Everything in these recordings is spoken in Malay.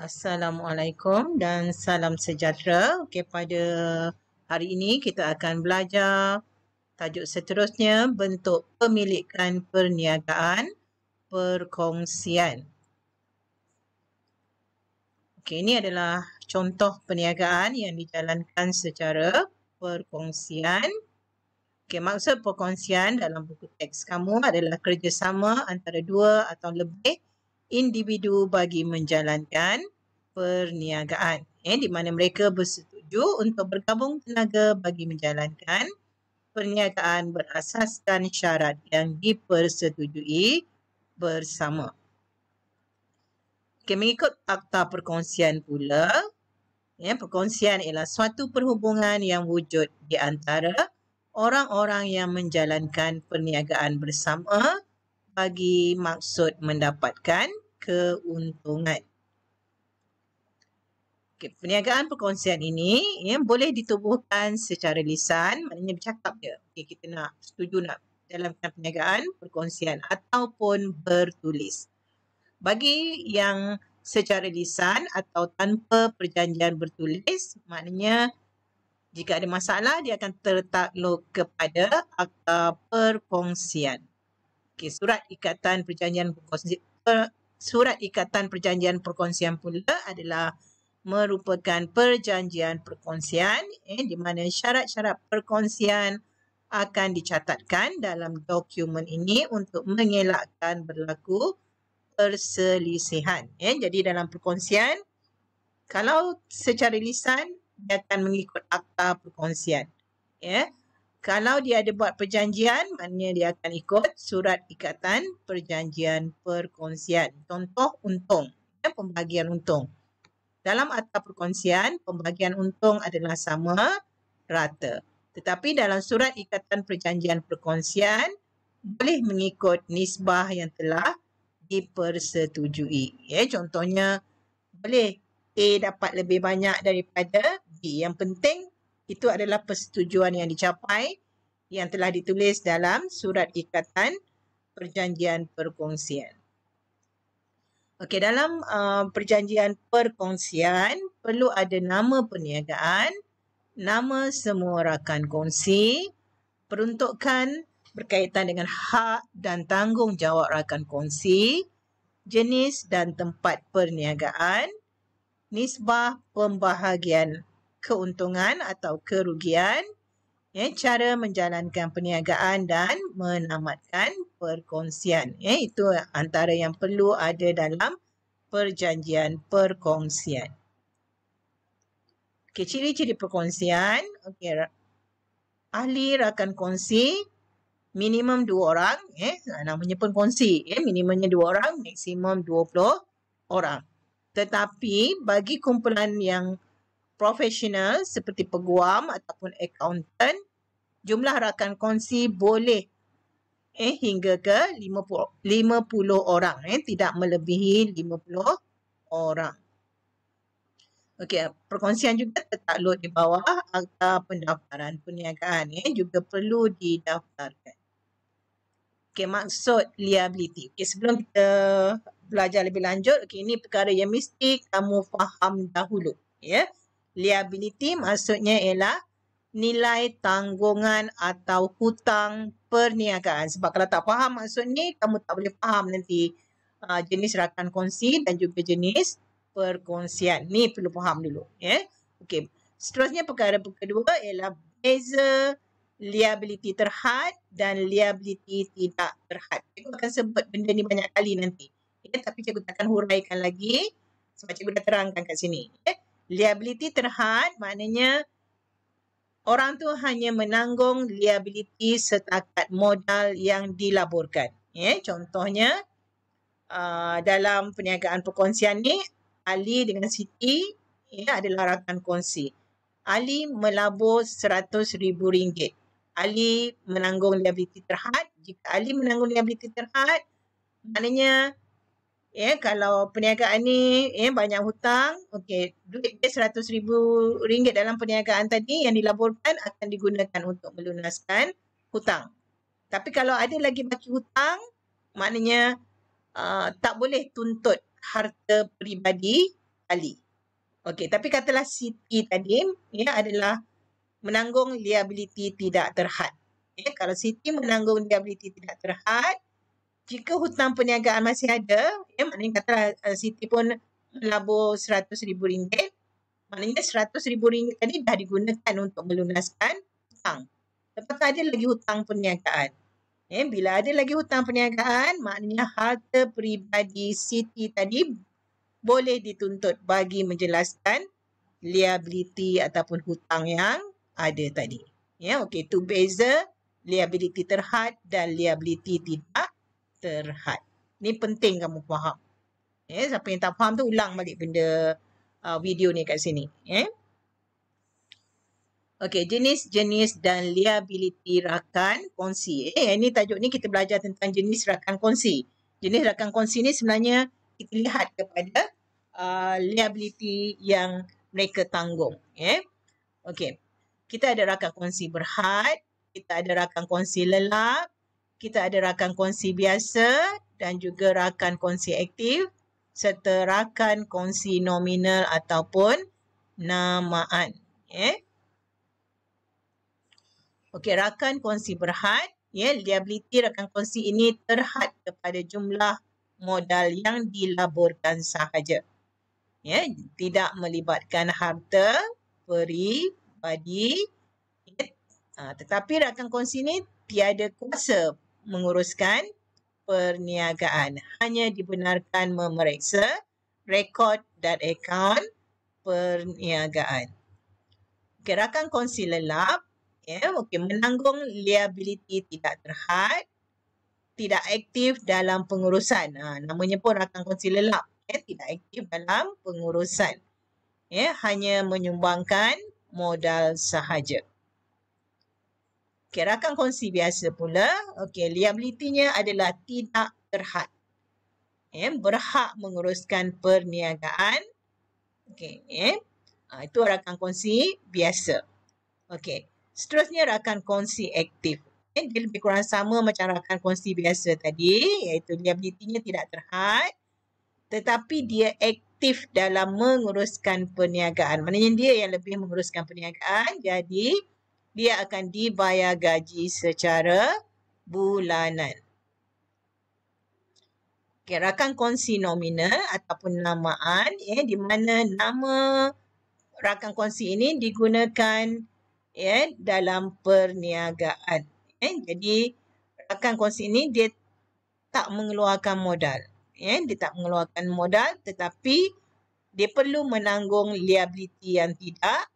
Assalamualaikum dan salam sejahtera. Okey, pada hari ini kita akan belajar tajuk seterusnya, bentuk pemilikan perniagaan perkongsian. Okey, ini adalah contoh perniagaan yang dijalankan secara perkongsian. Okey, maksud perkongsian dalam buku teks kamu adalah kerjasama antara dua atau lebih individu bagi menjalankan perniagaan, di mana mereka bersetuju untuk bergabung tenaga bagi menjalankan perniagaan berasaskan syarat yang dipersetujui bersama. Okay, mengikut Akta Perkongsian pula, perkongsian ialah suatu perhubungan yang wujud di antara orang-orang yang menjalankan perniagaan bersama bagi maksud mendapatkan keuntungan. Okay, perniagaan perkongsian ini boleh ditubuhkan secara lisan, maknanya bercakap je. Okay, kita nak setuju nak jalankan perniagaan perkongsian ataupun bertulis. Bagi yang secara lisan atau tanpa perjanjian bertulis, maknanya jika ada masalah dia akan tertakluk kepada Akta Perkongsian. Okay, surat ikatan perjanjian perkongsian pula adalah merupakan perjanjian perkongsian di mana syarat-syarat perkongsian akan dicatatkan dalam dokumen ini untuk mengelakkan berlaku perselisihan. Jadi dalam perkongsian, kalau secara lisan dia akan mengikut Akta Perkongsian. Kalau dia ada buat perjanjian, maknanya dia akan ikut surat ikatan perjanjian perkongsian. Contoh untung, pembagian untung. Dalam Akta Perkongsian, pembagian untung adalah sama rata. Tetapi dalam surat ikatan perjanjian perkongsian, boleh mengikut nisbah yang telah dipersetujui. Contohnya, boleh A dapat lebih banyak daripada B. Yang penting, itu adalah persetujuan yang dicapai yang telah ditulis dalam surat ikatan perjanjian perkongsian. Okey, dalam perjanjian perkongsian perlu ada nama perniagaan, nama semua rakan kongsi, peruntukan berkaitan dengan hak dan tanggungjawab rakan kongsi, jenis dan tempat perniagaan, nisbah pembahagian keuntungan atau kerugian, cara menjalankan perniagaan dan menamatkan perkongsian. Itu antara yang perlu ada dalam perjanjian perkongsian. Okey, ciri-ciri perkongsian. Okey, ahli rakan kongsi minimum 2 orang. Namanya pun kongsi. Minimumnya 2 orang, maksimum 20 orang. Tetapi bagi kumpulan yang profesional seperti peguam ataupun akauntan, jumlah rakan kongsi boleh hingga ke 50 orang. Tidak melebihi 50 orang. Okey, perkongsian juga tertakluk di bawah Akta Pendaftaran Perniagaan. Juga perlu didaftarkan. Okey, maksud liability. Okey, sebelum kita belajar lebih lanjut, okey, ini perkara yang mesti kamu faham dahulu. Liability maksudnya ialah nilai tanggungan atau hutang perniagaan. Sebab kalau tak faham maksud ni, kamu tak boleh faham nanti jenis rakan kongsi dan juga jenis perkongsian. Ni perlu faham dulu. Okey. Seterusnya perkara kedua ialah beza liability terhad dan liability tidak terhad. Cikgu akan sebut benda ni banyak kali nanti. Tapi cikgu takkan huraikan lagi sebab cikgu dah terangkan kat sini. Liability terhad maknanya orang tu hanya menanggung liability setakat modal yang dilaburkan. Contohnya dalam perniagaan perkongsian ni, Ali dengan Siti adalah rakan kongsi. Ali melabur RM100,000. Ali menanggung liability terhad. Jika Ali menanggung liability terhad, maknanya kalau perniagaan ni banyak hutang, okey, duit dia RM100,000 dalam perniagaan tadi yang dilaburkan akan digunakan untuk melunaskan hutang. Tapi kalau ada lagi baki hutang, maknanya tak boleh tuntut harta peribadi kali. Okey, tapi katalah Siti tadi ya adalah menanggung liability tidak terhad. Ya, kalau Siti menanggung liability tidak terhad, jika hutang perniagaan masih ada, ya maknanya katalah Siti pun melabur RM100,000, maknanya RM100,000 tadi dah digunakan untuk melunaskan hutang. Lepas tu ada lagi hutang perniagaan. Bila ada lagi hutang perniagaan, maknanya harta peribadi Siti tadi boleh dituntut bagi menjelaskan liability ataupun hutang yang ada tadi. Ya, okey, tu beza liability terhad dan liability tidak terhad. Ni penting kamu faham. Siapa yang tak faham tu ulang balik benda video ni kat sini. Okey, jenis-jenis dan liability rakan kongsi. Ini tajuk ni kita belajar tentang jenis rakan kongsi. Jenis rakan kongsi ni sebenarnya kita lihat kepada liability yang mereka tanggung. Okey, kita ada rakan kongsi berhad, kita ada rakan kongsi lelap, kita ada rakan kongsi biasa dan juga rakan kongsi aktif serta rakan kongsi nominal ataupun namaan. Okey, rakan kongsi berhad, liability rakan kongsi ini terhad kepada jumlah modal yang dilaburkan sahaja. Tidak melibatkan harta peribadi. Tetapi rakan kongsi ini tiada kuasa menguruskan perniagaan. Hanya dibenarkan memeriksa rekod dan akaun perniagaan. Okey, rakan kongsi lelap menanggung liability tidak terhad, tidak aktif dalam pengurusan. Namanya pun rakan kongsi lelap. Tidak aktif dalam pengurusan. Hanya menyumbangkan modal sahaja. Okey, rakan kongsi biasa pula, liability-nya adalah tidak terhad. Berhak menguruskan perniagaan. Itu rakan kongsi biasa. Okey, seterusnya rakan kongsi aktif. Dia lebih kurang sama macam rakan kongsi biasa tadi, iaitu liability-nya tidak terhad, tetapi dia aktif dalam menguruskan perniagaan. Maknanya dia yang lebih menguruskan perniagaan, jadi dia akan dibayar gaji secara bulanan. Okay, rakan kongsi nominal ataupun namaan, di mana nama rakan kongsi ini digunakan dalam perniagaan. Jadi rakan kongsi ini dia tak mengeluarkan modal. Dia tak mengeluarkan modal tetapi dia perlu menanggung liability yang tidak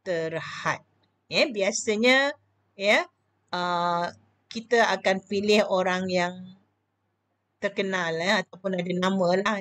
terhad. Biasanya kita akan pilih orang yang terkenal ataupun ada nama lah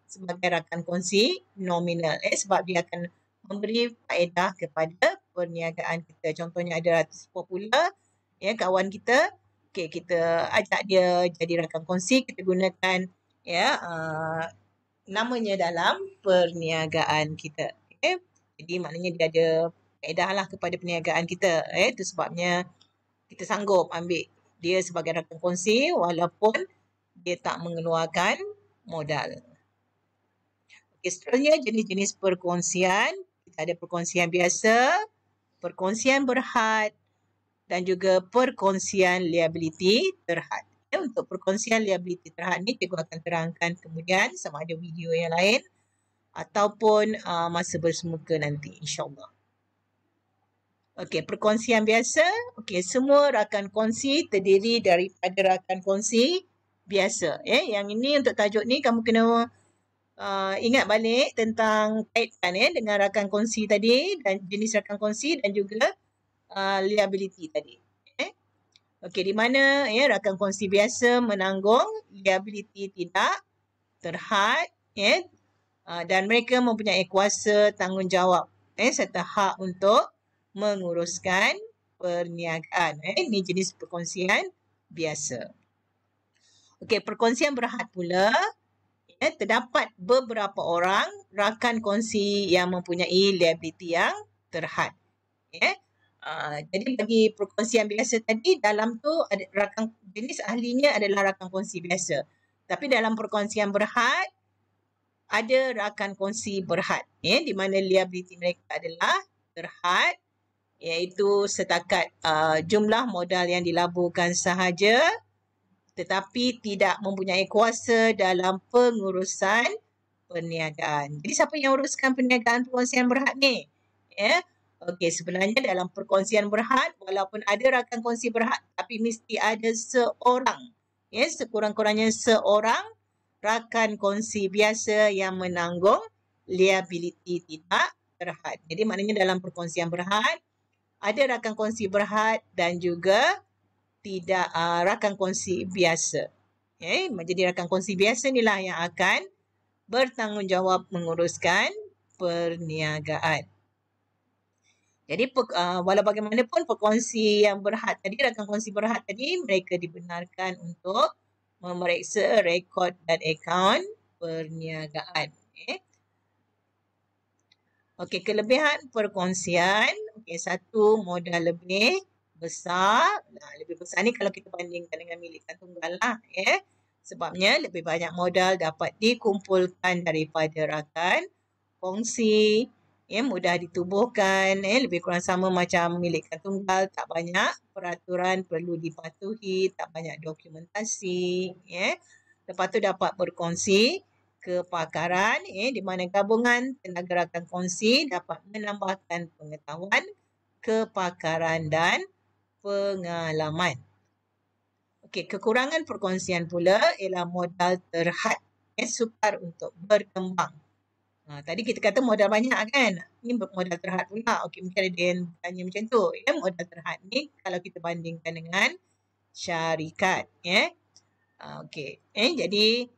sebagai rakan kongsi nominal sebab dia akan memberi faedah kepada perniagaan kita. Contohnya ada artis popular, kawan kita, kita ajak dia jadi rakan kongsi, kita gunakan namanya dalam perniagaan kita. Jadi maknanya dia ada faedah lah kepada perniagaan kita. Itu sebabnya kita sanggup ambil dia sebagai rakan kongsi walaupun dia tak mengeluarkan modal. Okey, seterusnya jenis-jenis perkongsian. Kita ada perkongsian biasa, perkongsian berhad dan juga perkongsian liability terhad. Untuk perkongsian liability terhad ni cikgu akan terangkan kemudian sama ada video yang lain ataupun masa bersemuka nanti insyaAllah. Okey, perkongsian biasa. Okey, semua rakan kongsi terdiri daripada rakan kongsi biasa. Yang ini untuk tajuk ni kamu kena ingat balik tentang kaitan dengan rakan kongsi tadi dan jenis rakan kongsi dan juga liability tadi. Okey, di mana rakan kongsi biasa menanggung liability tidak terhad dan mereka mempunyai kuasa tanggungjawab serta hak untuk menguruskan perniagaan. Ini jenis perkongsian biasa. Okey, perkongsian berhad pula terdapat beberapa orang rakan kongsi yang mempunyai liability yang terhad. Jadi bagi perkongsian biasa tadi dalam tu ada rakan jenis ahlinya adalah rakan kongsi biasa. Tapi dalam perkongsian berhad ada rakan kongsi berhad, di mana liability mereka adalah terhad, iaitu setakat jumlah modal yang dilaburkan sahaja, tetapi tidak mempunyai kuasa dalam pengurusan perniagaan. Jadi siapa yang uruskan perniagaan perkongsian berhad ni? Okey, sebenarnya dalam perkongsian berhad, walaupun ada rakan kongsi berhad, tapi mesti ada seorang, sekurang-kurangnya seorang rakan kongsi biasa yang menanggung liability tidak terhad. Jadi maknanya dalam perkongsian berhad, ada rakan kongsi berhad dan juga tidak rakan kongsi biasa. Jadi rakan kongsi biasa inilah yang akan bertanggungjawab menguruskan perniagaan. Jadi walau bagaimanapun perkongsi yang berhad tadi, rakan kongsi berhad tadi, mereka dibenarkan untuk memeriksa rekod dan akaun perniagaan. Okey, kelebihan perkongsian. Okey, satu, modal lebih besar. Lebih besar ni kalau kita bandingkan dengan milikan tunggal lah. Sebabnya lebih banyak modal dapat dikumpulkan daripada rakan kongsi. Mudah ditubuhkan. Lebih kurang sama macam milikan tunggal. Tak banyak peraturan perlu dipatuhi. Tak banyak dokumentasi. Lepas tu dapat berkongsi kepakaran, di mana gabungan tenaga rakan kongsi dapat menambahkan pengetahuan, kepakaran dan pengalaman. Okey, kekurangan perkongsian pula ialah modal terhad, sukar untuk berkembang. Tadi kita kata modal banyak kan? Ni modal terhad pula. Okey, mungkin ada yang tanya macam tu. Modal terhad ni kalau kita bandingkan dengan syarikat. Okey, jadi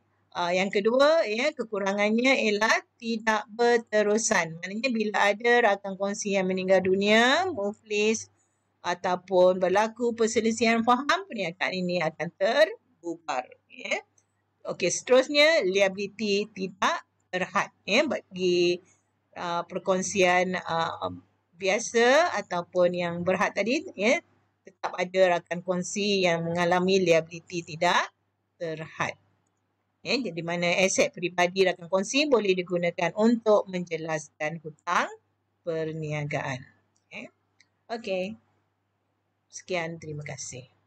yang kedua, kekurangannya ialah tidak berterusan. Maknanya bila ada rakan kongsi yang meninggal dunia, muflis ataupun berlaku perselisihan faham, perniagaan ini akan terbubar. Okey, seterusnya liability tidak terhad. Bagi perkongsian biasa ataupun yang berhad tadi, tetap ada rakan kongsi yang mengalami liability tidak terhad. Jadi mana aset peribadi rakan kongsi boleh digunakan untuk menjelaskan hutang perniagaan. Okey. Sekian, terima kasih.